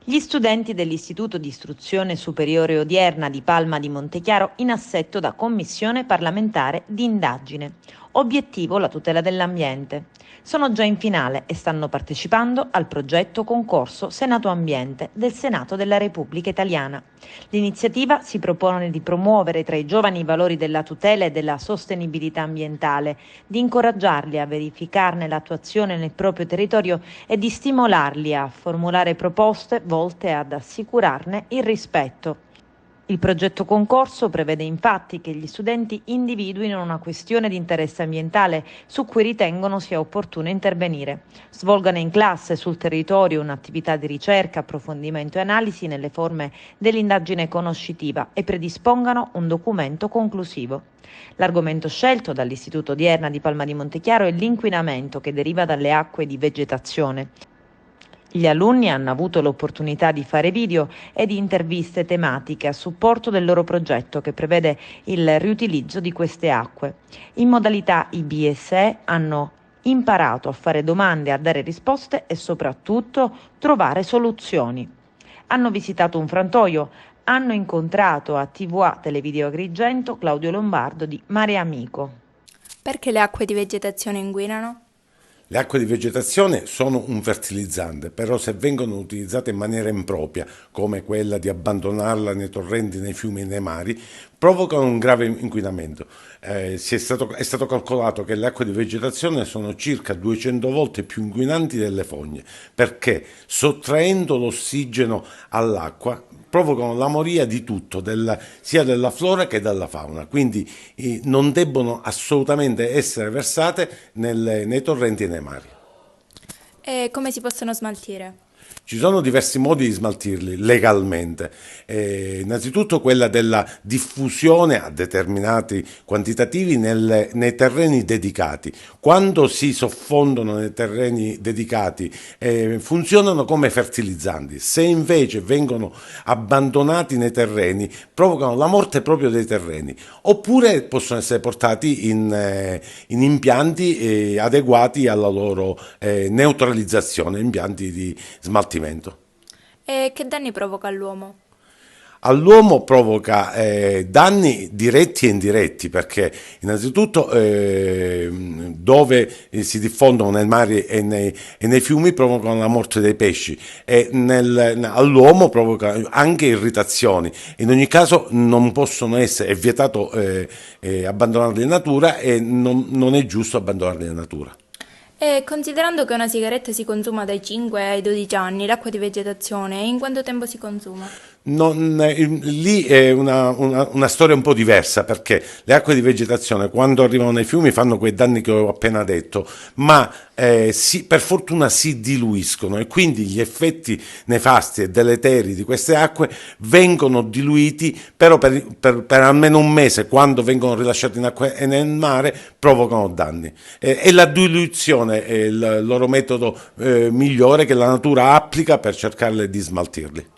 Gli studenti dell'Istituto di Istruzione Superiore Odierna di Palma di Montechiaro in assetto da commissione parlamentare di indagine. Obiettivo la tutela dell'ambiente. Sono già in finale e stanno partecipando al progetto concorso Senato Ambiente del Senato della Repubblica Italiana. L'iniziativa si propone di promuovere tra i giovani i valori della tutela e della sostenibilità ambientale, di incoraggiarli a verificarne l'attuazione nel proprio territorio e di stimolarli a formulare proposte volte ad assicurarne il rispetto. Il progetto concorso prevede infatti che gli studenti individuino una questione di interesse ambientale su cui ritengono sia opportuno intervenire, svolgano in classe sul territorio un'attività di ricerca, approfondimento e analisi nelle forme dell'indagine conoscitiva e predispongano un documento conclusivo. L'argomento scelto dall'Istituto Odierna di Palma di Montechiaro è l'inquinamento che deriva dalle acque di vegetazione. Gli alunni hanno avuto l'opportunità di fare video e di interviste tematiche a supporto del loro progetto che prevede il riutilizzo di queste acque. In modalità IBSE hanno imparato a fare domande, a dare risposte e soprattutto trovare soluzioni. Hanno visitato un frantoio, hanno incontrato a TVA Televideo Agrigento Claudio Lombardo di Mare Amico. Perché le acque di vegetazione inquinano? Le acque di vegetazione sono un fertilizzante, però se vengono utilizzate in maniera impropria, come quella di abbandonarla nei torrenti, nei fiumi e nei mari, provocano un grave inquinamento. È stato calcolato che le acque di vegetazione sono circa 200 volte più inquinanti delle fogne, perché sottraendo l'ossigeno all'acqua provocano la moria di tutto, sia della flora che della fauna, quindi non debbono assolutamente essere versate nei torrenti e nei mari. E come si possono smaltire? Ci sono diversi modi di smaltirli legalmente. Innanzitutto quella della diffusione a determinati quantitativi nei terreni dedicati. Quando si soffondono nei terreni dedicati funzionano come fertilizzanti. Se invece vengono abbandonati nei terreni provocano la morte proprio dei terreni. Oppure possono essere portati in impianti adeguati alla loro neutralizzazione, impianti di smaltimento. E che danni provoca all'uomo? All'uomo provoca danni diretti e indiretti, perché innanzitutto dove si diffondono nei mari e nei fiumi provocano la morte dei pesci e all'uomo provoca anche irritazioni. In ogni caso non possono essere, è vietato abbandonarli in natura e non è giusto abbandonarli in natura. E considerando che una sigaretta si consuma dai 5 ai 12 anni, l'acqua di vegetazione in quanto tempo si consuma? Lì è una storia un po' diversa, perché le acque di vegetazione quando arrivano nei fiumi fanno quei danni che ho appena detto, ma per fortuna si diluiscono e quindi gli effetti nefasti e deleteri di queste acque vengono diluiti, però per almeno un mese, quando vengono rilasciate in acqua e nel mare provocano danni. E la diluizione è il loro metodo migliore che la natura applica per cercare di smaltirli.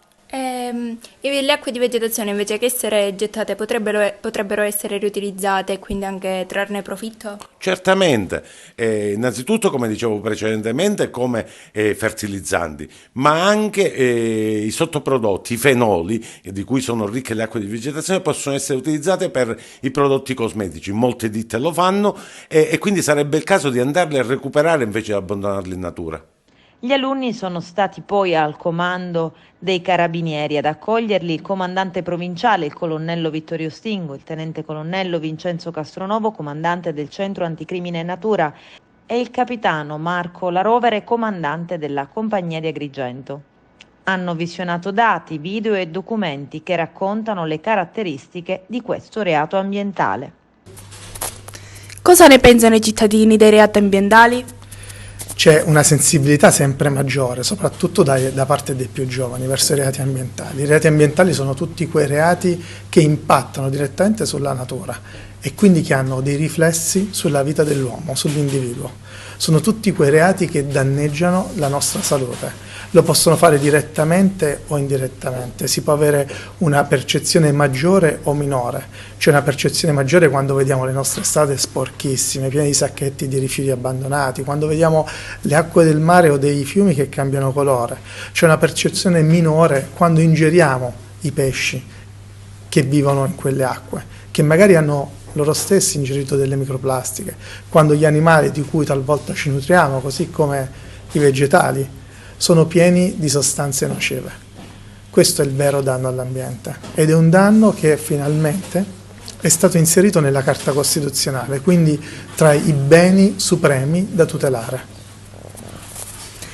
Le acque di vegetazione invece che essere gettate potrebbero essere riutilizzate e quindi anche trarne profitto? Certamente, innanzitutto come dicevo precedentemente come fertilizzanti, ma anche i sottoprodotti, i fenoli di cui sono ricche le acque di vegetazione possono essere utilizzate per i prodotti cosmetici, molte ditte lo fanno e quindi sarebbe il caso di andarli a recuperare invece di abbandonarli in natura. Gli alunni sono stati poi al comando dei carabinieri, ad accoglierli il comandante provinciale, il colonnello Vittorio Stingo, il tenente colonnello Vincenzo Castronovo, comandante del centro anticrimine natura, e il capitano Marco Larovere, comandante della compagnia di Agrigento. Hanno visionato dati, video e documenti che raccontano le caratteristiche di questo reato ambientale. Cosa ne pensano i cittadini dei reati ambientali? C'è una sensibilità sempre maggiore, soprattutto da parte dei più giovani, verso i reati ambientali. I reati ambientali sono tutti quei reati che impattano direttamente sulla natura e quindi che hanno dei riflessi sulla vita dell'uomo, sull'individuo. sono tutti quei reati che danneggiano la nostra salute. Lo possono fare direttamente o indirettamente, si può avere una percezione maggiore o minore. C'è una percezione maggiore quando vediamo le nostre strade sporchissime, piene di sacchetti di rifiuti abbandonati, quando vediamo le acque del mare o dei fiumi che cambiano colore. C'è una percezione minore quando ingeriamo i pesci che vivono in quelle acque, che magari hanno loro stessi ingerito delle microplastiche, quando gli animali di cui talvolta ci nutriamo, così come i vegetali, sono pieni di sostanze nocive. Questo è il vero danno all'ambiente ed è un danno che finalmente è stato inserito nella Carta Costituzionale, quindi tra i beni supremi da tutelare.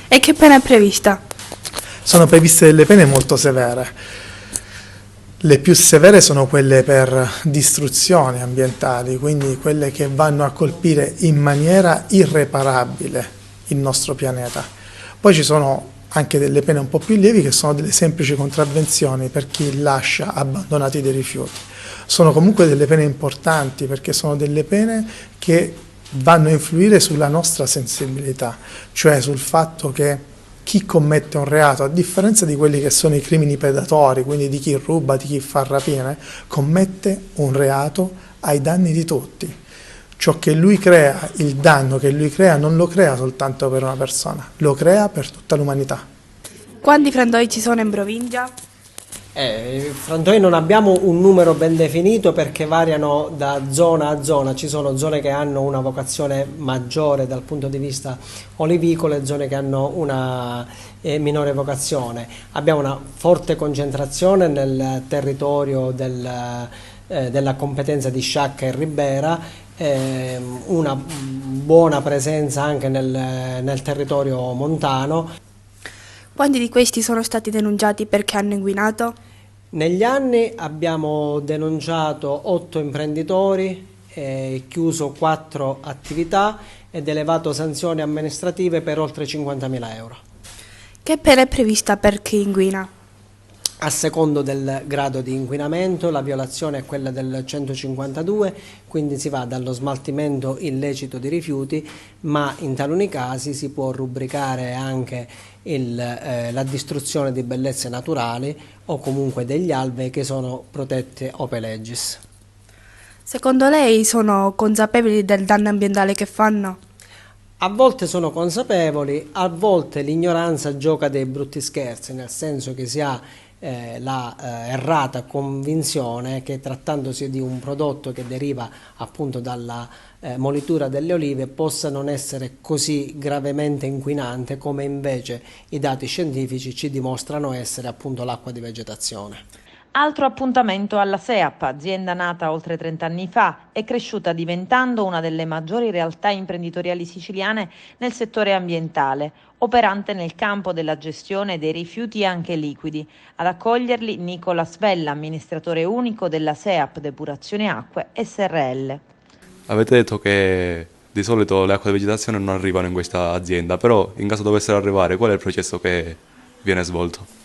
E che pena è prevista? Sono previste delle pene molto severe. Le più severe sono quelle per distruzioni ambientali, quindi quelle che vanno a colpire in maniera irreparabile il nostro pianeta. Poi ci sono anche delle pene un po' più lievi che sono delle semplici contravvenzioni per chi lascia abbandonati dei rifiuti. Sono comunque delle pene importanti perché sono delle pene che vanno a influire sulla nostra sensibilità, cioè sul fatto che chi commette un reato, a differenza di quelli che sono i crimini predatori, quindi di chi ruba, di chi fa rapine, commette un reato ai danni di tutti. Ciò che lui crea, il danno che lui crea, non lo crea soltanto per una persona, lo crea per tutta l'umanità. Quanti frantoi ci sono in provincia? Frantoi non abbiamo un numero ben definito perché variano da zona a zona, ci sono zone che hanno una vocazione maggiore dal punto di vista olivicolo e zone che hanno una minore vocazione. Abbiamo una forte concentrazione nel territorio della competenza di Sciacca e Ribera, una buona presenza anche nel territorio montano. Quanti di questi sono stati denunciati perché hanno inquinato? Negli anni abbiamo denunciato 8 imprenditori, chiuso 4 attività ed elevato sanzioni amministrative per oltre 50.000 euro. Che pena è prevista per chi inquina? A secondo del grado di inquinamento, la violazione è quella del 152, quindi si va dallo smaltimento illecito di rifiuti, ma in taluni casi si può rubricare anche la distruzione di bellezze naturali o comunque degli alvei che sono protette ope legis. Secondo lei sono consapevoli del danno ambientale che fanno? A volte sono consapevoli, a volte l'ignoranza gioca dei brutti scherzi, nel senso che si ha la errata convinzione che trattandosi di un prodotto che deriva appunto dalla molitura delle olive possa non essere così gravemente inquinante come invece i dati scientifici ci dimostrano essere appunto l'acqua di vegetazione. Altro appuntamento alla SEAP, azienda nata oltre 30 anni fa e cresciuta diventando una delle maggiori realtà imprenditoriali siciliane nel settore ambientale, operante nel campo della gestione dei rifiuti anche liquidi. Ad accoglierli Nicola Svella, amministratore unico della SEAP Depurazione Acque SRL. Avete detto che di solito le acque di vegetazione non arrivano in questa azienda, però in caso dovessero arrivare, qual è il processo che viene svolto?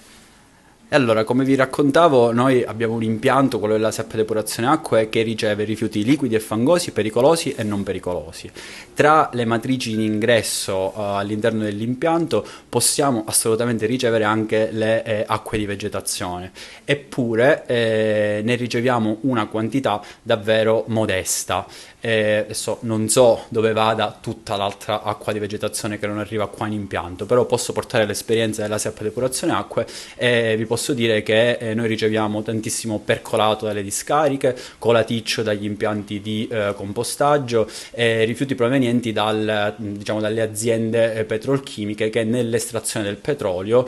E allora, come vi raccontavo, noi abbiamo un impianto, quello della SEAP Depurazione Acque, che riceve rifiuti liquidi e fangosi, pericolosi e non pericolosi. Tra le matrici in ingresso all'interno dell'impianto possiamo assolutamente ricevere anche le acque di vegetazione, eppure ne riceviamo una quantità davvero modesta. Adesso non so dove vada tutta l'altra acqua di vegetazione che non arriva qua in impianto, però posso portare l'esperienza della SEAP Depurazione Acque e vi posso dire che noi riceviamo tantissimo percolato dalle discariche, colaticcio dagli impianti di compostaggio e rifiuti provenienti dalle aziende petrolchimiche che nell'estrazione del petrolio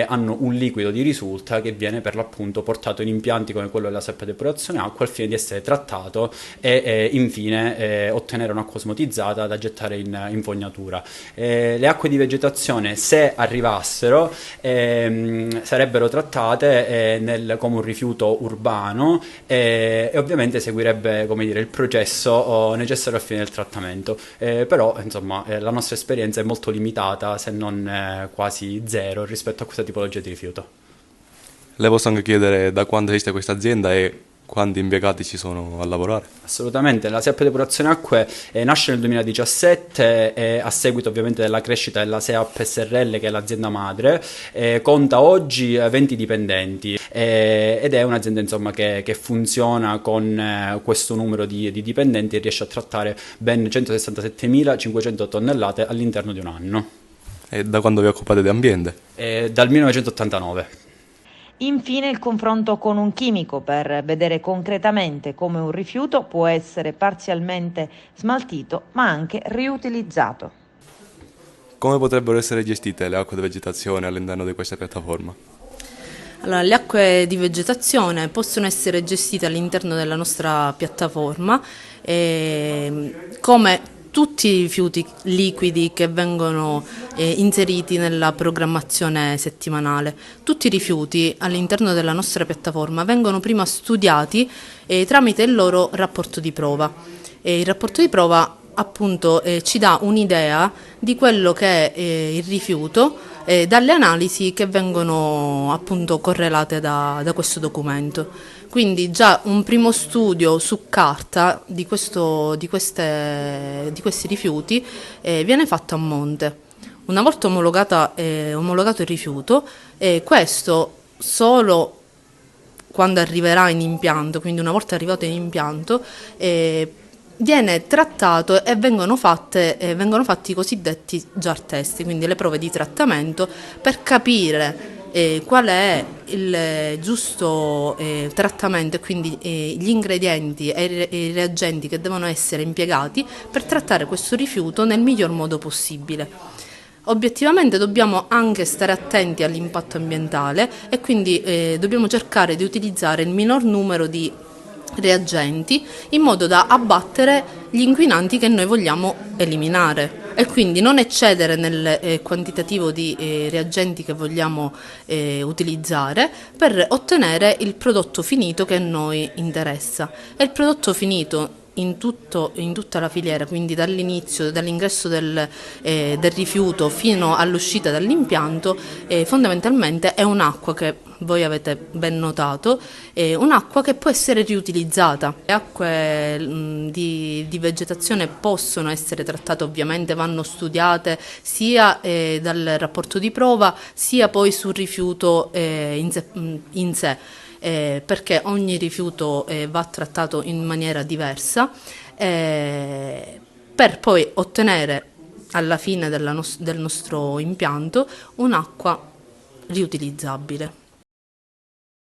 hanno un liquido di risulta che viene per l'appunto portato in impianti come quello della SEAP Depurazione Acque al fine di essere trattato e infine ottenere un'acqua osmotizzata da gettare in fognatura. Le acque di vegetazione, se arrivassero, sarebbero trattate come un rifiuto urbano e ovviamente seguirebbe, come dire, il processo necessario al fine del trattamento. Però insomma la nostra esperienza è molto limitata, se non quasi zero, rispetto a questa tipologia di rifiuto. Le posso anche chiedere da quando esiste questa azienda e quanti impiegati ci sono a lavorare? Assolutamente, la SEAP Depurazione Acque nasce nel 2017 a seguito ovviamente della crescita della SEAP SRL, che è l'azienda madre, conta oggi 20 dipendenti ed è un'azienda insomma che funziona con questo numero di dipendenti e riesce a trattare ben 167.500 tonnellate all'interno di un anno. E da quando vi occupate di ambiente? Dal 1989. Infine il confronto con un chimico per vedere concretamente come un rifiuto può essere parzialmente smaltito ma anche riutilizzato. Come potrebbero essere gestite le acque di vegetazione all'interno di questa piattaforma? Allora, le acque di vegetazione possono essere gestite all'interno della nostra piattaforma come tutti i rifiuti liquidi che vengono inseriti nella programmazione settimanale. Tutti i rifiuti all'interno della nostra piattaforma vengono prima studiati tramite il loro rapporto di prova. Il rapporto di prova appunto ci dà un'idea di quello che è il rifiuto dalle analisi che vengono appunto correlate da questo documento. Quindi già un primo studio su carta di questi rifiuti viene fatto a monte. Una volta omologato il rifiuto, questo solo quando arriverà in impianto, quindi una volta arrivato in impianto, viene trattato e vengono fatti i cosiddetti jar test, quindi le prove di trattamento per capire qual è il giusto trattamento e quindi gli ingredienti e i reagenti che devono essere impiegati per trattare questo rifiuto nel miglior modo possibile. Obiettivamente dobbiamo anche stare attenti all'impatto ambientale e quindi dobbiamo cercare di utilizzare il minor numero di reagenti in modo da abbattere gli inquinanti che noi vogliamo eliminare e quindi non eccedere nel quantitativo di reagenti che vogliamo utilizzare per ottenere il prodotto finito che a noi interessa. E il prodotto finito in tutta la filiera, quindi dall'ingresso del rifiuto fino all'uscita dall'impianto, fondamentalmente è un'acqua che voi avete ben notato, un'acqua che può essere riutilizzata. Le acque di vegetazione possono essere trattate, ovviamente vanno studiate sia dal rapporto di prova sia poi sul rifiuto in sé. Perché ogni rifiuto va trattato in maniera diversa per poi ottenere alla fine del nostro impianto un'acqua riutilizzabile.